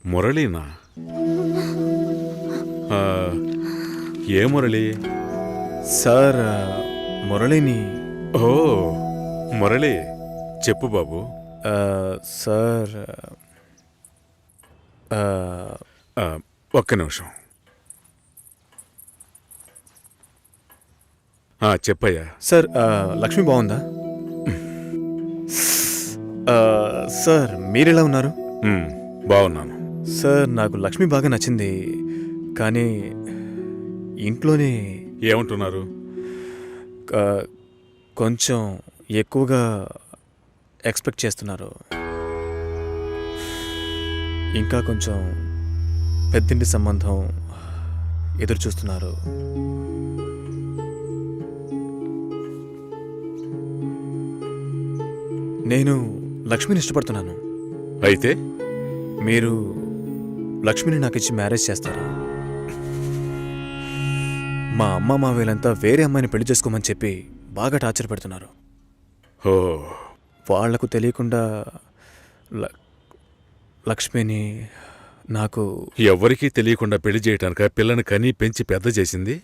మురళీనా? ఏ Murali? Sir మురళిని. ఓ మురళి, చెప్పు బాబు. Sir ఒక్క నిమిషం. చెప్పయ్యా. సార్ లక్ష్మి బాగుందా? సార్ మీరెలా ఉన్నారు? బాగున్నాను సార్. నాకు లక్ష్మి బాగా నచ్చింది, కానీ ఇంట్లోనే ఏమంటున్నారు? కొంచెం ఎక్కువగా ఎక్స్పెక్ట్ చేస్తున్నారు. ఇంకా కొంచెం పెద్దింటి సంబంధం ఎదురు చూస్తున్నారు. నేను లక్ష్మిని ఇష్టపడుతున్నాను. అయితే మీరు లక్ష్మిని నాకు ఇచ్చి మ్యారేజ్ చేస్తారా? మా అమ్మ మా వీళ్ళంతా వేరే అమ్మాయిని పెళ్లి చేసుకోమని చెప్పి బాగా టార్చర్ పెడుతున్నారు. ఓ, వాళ్లకు తెలియకుండా లక్ష్మిని నాకు... ఎవరికీ తెలియకుండా పెళ్లి చేయటానిక పిల్లని కనీ పెంచి పెద్ద చేసింది?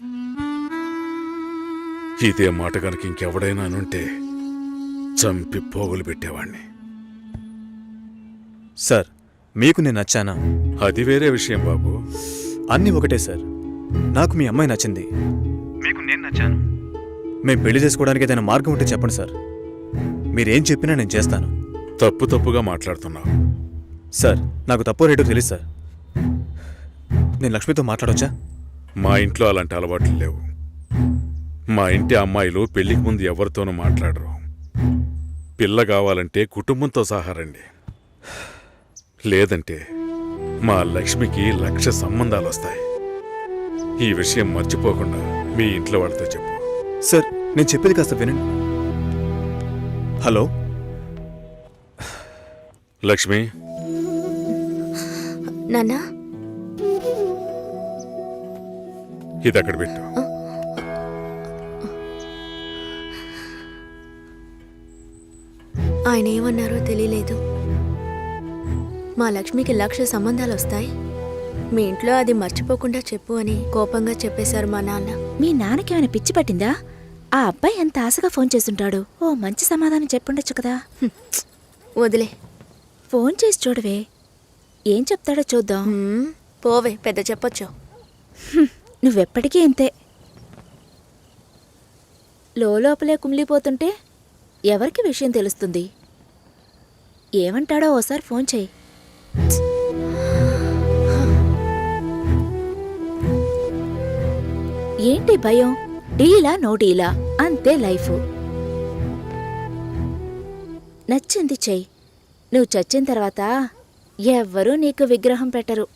ఇదే మాట కనుక ఇంకెవడైనా అనుంటే చంపి పోగులు పెట్టేవాణ్ణి. సార్, మీకు నేను నచ్చానా? అది వేరే విషయం బాబు. అన్నీ ఒకటే సార్. నాకు మీ అమ్మాయి నచ్చింది, మీకు నేను నచ్చాను. మేము పెళ్లి చేసుకోవడానికి ఏదైనా మార్గం ఉంటే చెప్పండి సార్. మీరేం చెప్పినా నేను చేస్తాను. తప్పుగా మాట్లాడుతున్నావు. సార్, నాకు తప్పు రేటు తెలుసు సార్. నేను లక్ష్మితో మాట్లాడొచ్చా? మా ఇంట్లో అలాంటి అలవాట్లు లేవు. మా ఇంటి అమ్మాయిలు పెళ్లికి ముందు ఎవరితోనూ మాట్లాడరు. పిల్ల కావాలంటే కుటుంబంతో సహా రండి, లేదంటే మా లక్ష్మికి 1,00,000 సంబంధాలు వస్తాయి. ఈ విషయం మర్చిపోకుండా మీ ఇంట్లో వాళ్ళతో చెప్పు. సార్, నేను చెప్పేది కాస్త వినండి. హలో లక్ష్మి. నాన్నా, ఇది అక్కడ పెట్టు. ఆయన ఏమన్నారో తెలియలేదు. మా లక్ష్మికి 1,00,000 సంబంధాలు వస్తాయి, మీ ఇంట్లో అది మర్చిపోకుండా చెప్పు అని కోపంగా చెప్పేశారు మా నాన్న. మీ నాన్నకేమైనా పిచ్చి పట్టిందా? ఆ అబ్బాయి ఎంత ఆశగా ఫోన్ చేస్తుంటాడు. ఓ మంచి సమాధానం చెప్పుండొచ్చు కదా. వదిలే, ఫోన్ చేసి చూడవే, ఏం చెప్తాడో చూద్దాం. పోవే, పెద్ద చెప్పొచ్చు. నువ్వెప్పటికీ ఇంతే, లోపలే కుమిలిపోతుంటే ఎవరికి విషయం తెలుస్తుంది? ఏమంటాడో ఓసారి ఫోన్ చేయి. ఏంటి భయం? డీలా నో డీలా, అంతే లైఫ్. నచ్చింది చెయ్యి. నువ్వు చచ్చిన తర్వాత ఎవ్వరూ నీకు విగ్రహం పెట్టరు.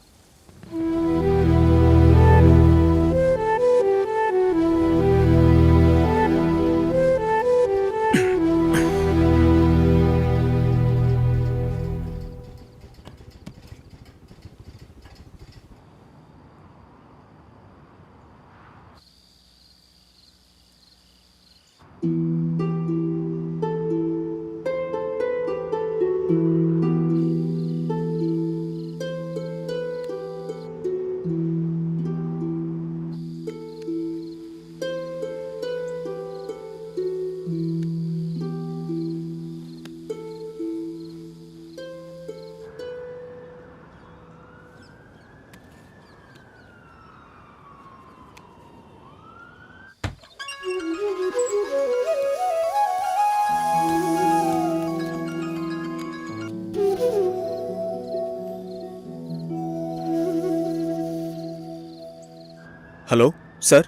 Hello sir.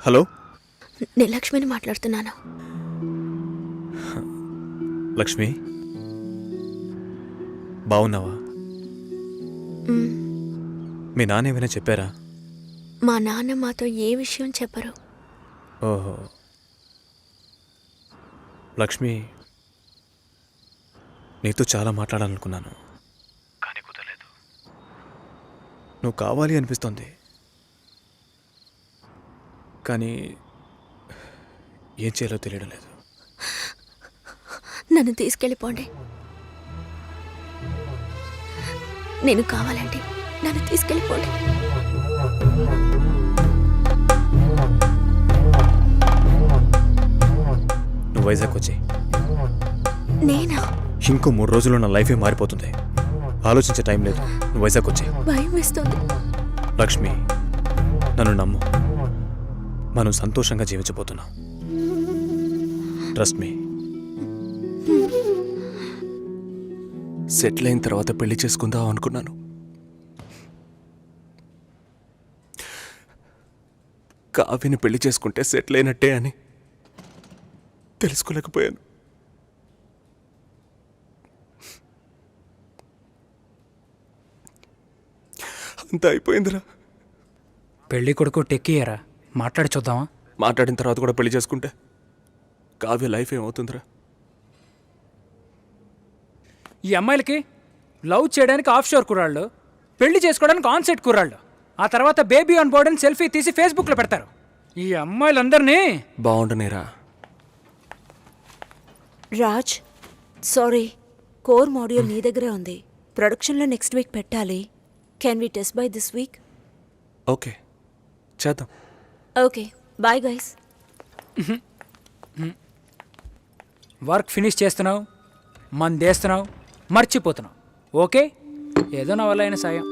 హలో, నేను లక్ష్మిని మాట్లాడుతున్నాను. లక్ష్మి, బావున్నావా? మీ నాన్న ఏమైనా చెప్పారా? మా నాన్న మాతో ఏ విషయం చెప్పరు. ఓహో, లక్ష్మి, నీతో చాలా మాట్లాడాలనుకున్నాను, కానీ కుదరలేదు. నువ్వు కావాలి అనిపిస్తోంది, కానీ ఏం చేయాలో తెలియడం లేదు. నన్ను తీసుకెళ్ళిపోండి. నేను కావాలంటే నన్ను తీసుకెళ్ళిపోండి. నువ్వు వైజాగ్ వచ్చి నేనా? ఇంకో 3 రోజుల్లో నా లైఫే మారిపోతుంది. ఆలోచించే టైం లేదు. నువ్వు వైజాగ్ వచ్చి. భయం వేస్తుంది. లక్ష్మి, నన్ను నమ్ము. మనం సంతోషంగా జీవించబోతున్నాం. Trust me. సెటిల్ అయిన తర్వాత పెళ్లి చేసుకుందాం అనుకున్నాను. కావ్యని పెళ్లి చేసుకుంటే సెటిల్ అయినట్టే అని తెలుసుకోలేకపోయాను. అంతా అయిపోయిందిరా. పెళ్లి కొడుకు టెక్కియరా మాట్లాడి చూద్దామా? మాట్లాడిన తర్వాత కూడా పెళ్లి చేసుకుంటే కావ్య లైఫ్ ఏమవుతుందిరా? ఈ అమ్మాయిలకి లవ్ చేయడానికి ఆఫ్ షోర్ కుర్రాళ్ళు, పెళ్లి చేసుకోవడానికి ఆన్ సెట్ కుర్రాళ్ళు, ఆ తర్వాత బేబీ ఆన్ బోర్డ్ అని సెల్ఫీ తీసి ఫేస్బుక్లో పెడతారు. ఈ అమ్మాయిలందరినీ బాగుండనేరా. రాజ్, సారీ, కోర్ మాడ్యూల్ నీ దగ్గరే ఉంది. ప్రొడక్షన్లో నెక్స్ట్ వీక్ పెట్టాలి. Can we test by this week? Okay, చేద్దాం. Okay, bye guys. Work finish చేస్తున్నావు, మందేస్తున్నావు, మర్చిపోతున్నావు. ఓకే, ఏదో నా వల్ల అయిన సాయం.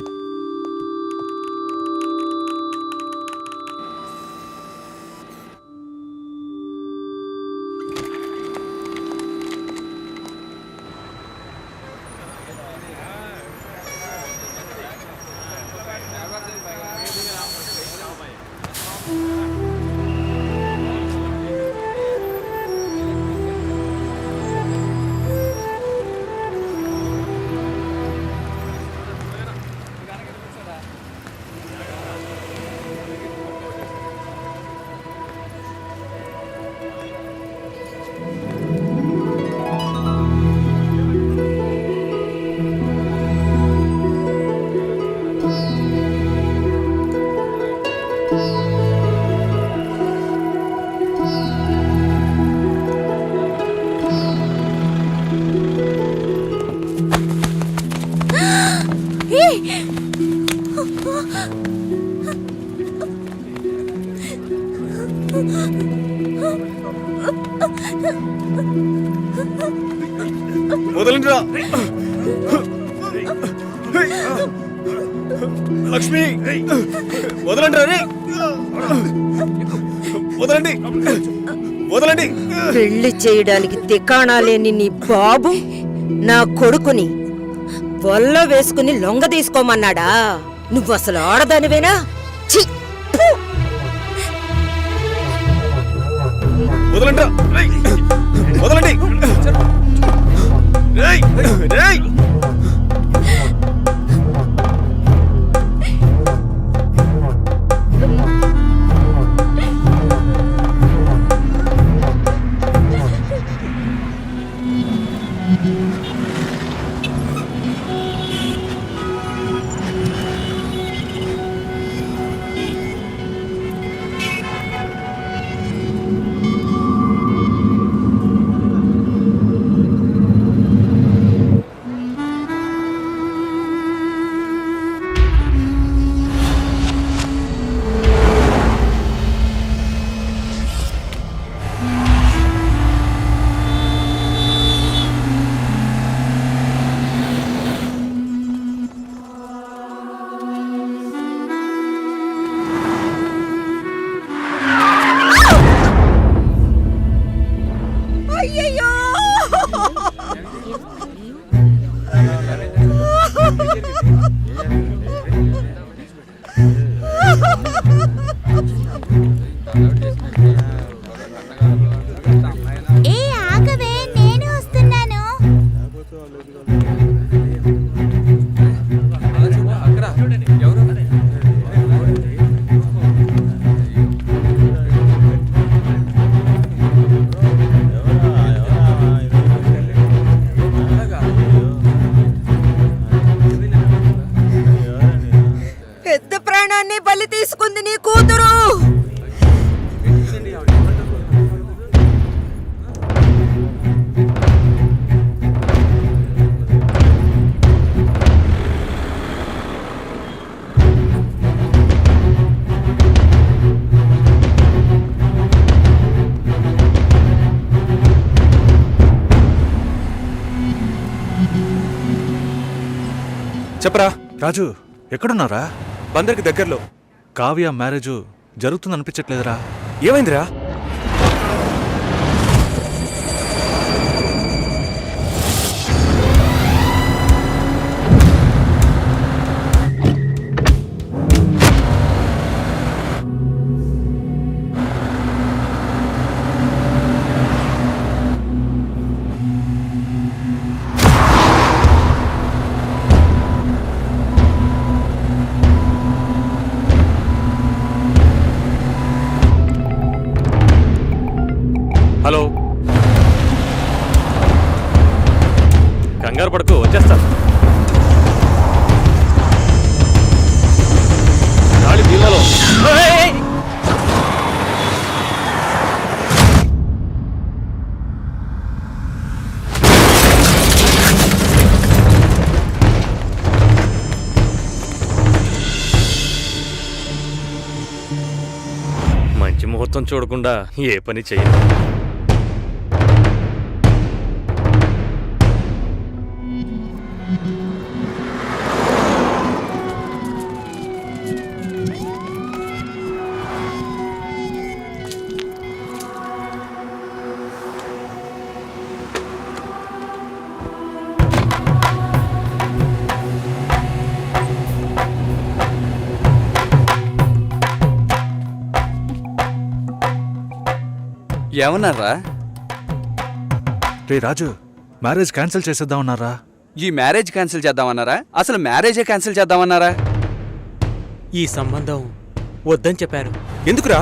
వదలండిరా. లక్ష్మి, వదలండిరా. రే, వదలండి, వదలండి. పెళ్లి చేయడానికి తికాణా లేని నీ బాబు నా కొడుకుని వల్ల వేసుకుని లొంగ తీసుకోమన్నాడా? నువ్వు అసలు ఆడదానివేనా? ఛీ! ఫు! వదలండిరా. రేయ్, వదలండి. రేయ్, రేయ్. ఏ ఆగవే, నేను వస్తున్నాను. పెద్ద ప్రాణాన్ని బలి తీసుకుంది నీ కూతురు. చెప్పరా. రాజు ఎక్కడున్నారా? బందర్కి దగ్గరలో. కావ్య మ్యారేజ్ జరుగుతుందనిపించట్లేదురా? ఏమైందిరా? హలో, కంగారు పడుకో, వచ్చేస్తాను. గాలి బీమాలో. మంచి ముహూర్తం చూడకుండా ఏ పని చెయ్యను. ఏమన్నారా? రే రాజు, మ్యారేజ్ క్యాన్సిల్ చేసేద్దామన్నారా? ఈ మ్యారేజ్ క్యాన్సిల్ చేద్దామన్నారా? అసలు మ్యారేజే క్యాన్సిల్ చేద్దామన్నారా? ఈ సంబంధం వద్దని చెప్పారు. ఎందుకురా?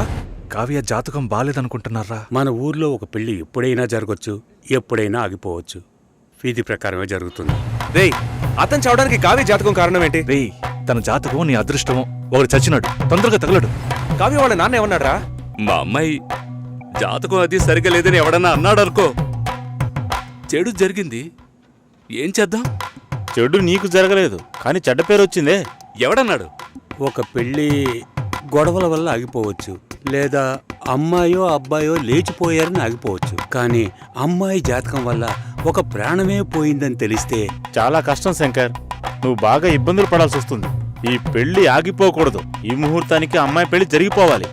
కావ్య జాతకం బాలేదనుకుంటున్నారా? మన ఊర్లో ఒక పెళ్లి ఎప్పుడైనా జరగచ్చు, ఎప్పుడైనా ఆగిపోవచ్చు. విధి ప్రకారమే జరుగుతుంది. రేయ్, అతను చావడానికి కావ్య జాతకం కారణం ఏంటి? రే, తన జాతకం నీ అదృష్టమో. ఒకడు చచ్చినాడు, తొందరగా తగలడు. కావ్య వాళ్ళ నాన్న ఏమన్నాడ్రా? మా అమ్మాయి జాతకం అది సరిగా లేదని ఎవడన్నా అన్నాడు అనుకో, చెడు జరిగింది, ఏం చేద్దాం? చెడు నీకు జరగలేదు, కానీ చెడ్డ పేరు వచ్చిందే. ఎవడన్నాడు? ఒక పెళ్లి గొడవల వల్ల ఆగిపోవచ్చు, లేదా అమ్మాయో అబ్బాయో లేచిపోయారని ఆగిపోవచ్చు. కానీ అమ్మాయి జాతకం వల్ల ఒక ప్రాణమే పోయిందని తెలిస్తే చాలా కష్టం శంకర్. నువ్వు బాగా ఇబ్బందులు పడాల్సి వస్తుంది. ఈ పెళ్లి ఆగిపోకూడదు. ఈ ముహూర్తానికి అమ్మాయి పెళ్లి జరిగిపోవాలి.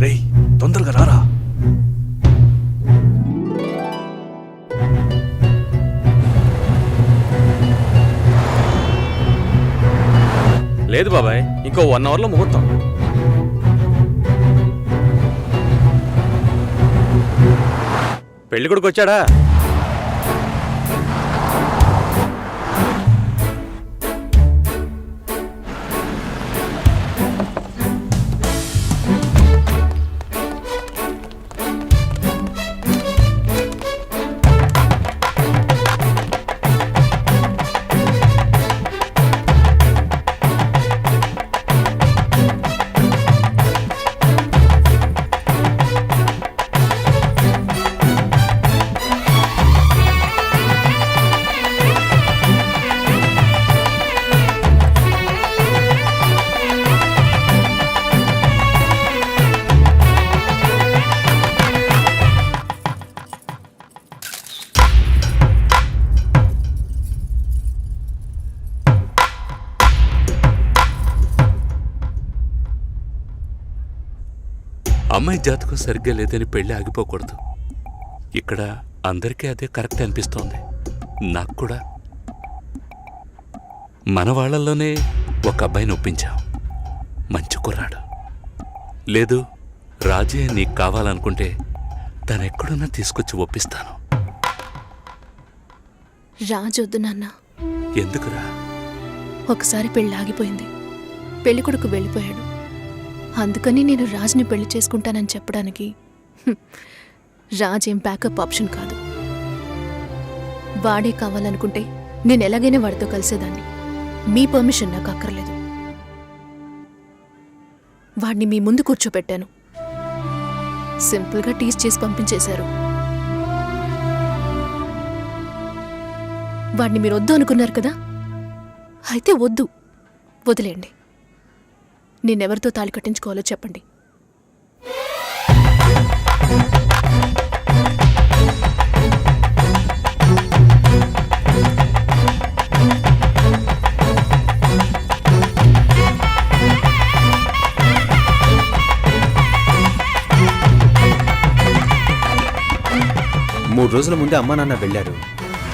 రేయ్, తొందరగా రారా. లేదు బాబాయ్, ఇంకో 1 అవర్లో ముహూర్తం. పెళ్లి కొడుకు వచ్చాడా? అమ్మాయి జాతకం సరిగ్గా లేదని పెళ్లి ఆగిపోకూడదు. ఇక్కడ అందరికీ అదే కరెక్ట్ అనిపిస్తోంది, నాకు కూడా. మన వాళ్ళల్లోనే ఒక అబ్బాయిని ఒప్పించాం, మంచి కుర్రాడు. లేదు, రాజే నీకు కావాలనుకుంటే తనెక్కడున్నా తీసుకొచ్చి ఒప్పిస్తాను. రాజొద్దు నాన్న. ఎందుకురా? ఒకసారి పెళ్ళి ఆగిపోయింది, పెళ్లి కొడుకు వెళ్ళిపోయాడు. అందుకని నేను రాజ్ని పెళ్లి చేసుకుంటానని చెప్పడానికి రాజ్ ఏం బ్యాకప్ ఆప్షన్ కాదు. వాడే కావాలనుకుంటే నేను ఎలాగైనా వాడితో కలిసేదాన్ని. మీ పర్మిషన్ నాకు అక్కర్లేదు. వాడిని మీ ముందు కూర్చోపెట్టాను, సింపుల్గా టీస్ చేసి పంపించేశారు. వాడిని మీరు వద్దు అనుకున్నారు కదా, అయితే వద్దు. వదిలేండి. నేనెవరితో తాళి కట్టించుకోవాలో చెప్పండి. మూడు రోజుల ముందే అమ్మా నాన్న వెళ్ళారు.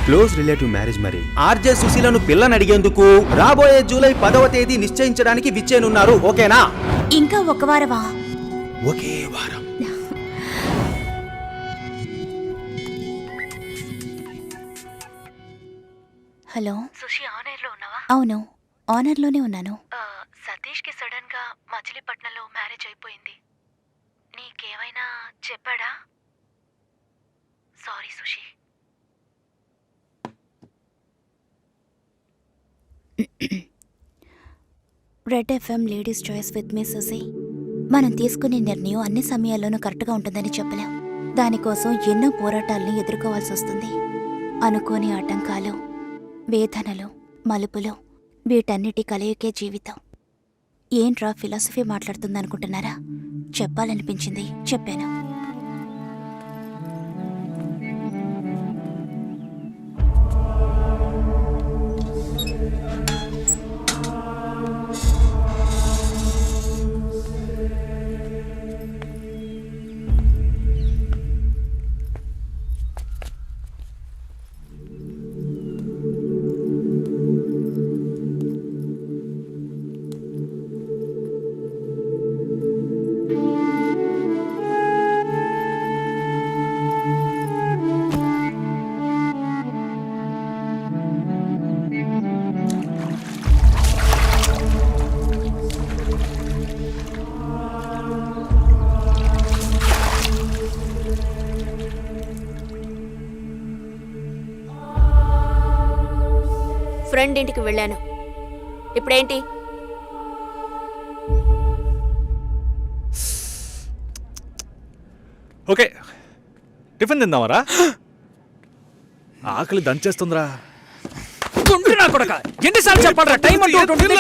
క్లోజ్ రిలేటివ్ మ్యారేజ్ మరి. ఆర్జే సుశీలను పిల్లని అడిగేందుకు రాబోయే జూలై 10వ తేదీ నిశ్చయించడానికి విచ్చేనున్నారు. ఓకేనా? ఇంకా ఒక వారమా? ఒకే వారం. హలో సుషి, ఆనర్లో ఉన్నావా? అవును, ఆనర్లోనే ఉన్నాను. సతీష్కి సడన్ గా మచిలీపట్నంలో మ్యారేజ్ అయిపోయింది. నీకేమైనా చెప్పాడా? Sorry Sushi. Red FM ladies choice with me Susi. మనం తీసుకునే నిర్ణయం అన్ని సమయాల్లోనూ కరెక్ట్గా ఉంటుందని చెప్పలేం. దానికోసం ఎన్నో పోరాటాలను ఎదుర్కోవాల్సి వస్తుంది. అనుకోని ఆటంకాలు, వేదనలు, మలుపులు, వీటన్నిటి కలయికే జీవితం. ఏంట్రా ఫిలాసఫీ మాట్లాడుతుందనుకుంటున్నారా? చెప్పాలనిపించింది, చెప్పాను. ఫ్రెండ్ ఇంటికి వెళ్ళాను. ఇప్పుడేంటి? ఓకే, టిఫిన్ తిందామరా? ఆకలి దంచేస్తుందిరా. ఎన్నిసార్లు చెప్పాలరా? టైం అంటూ ఉంటుంది.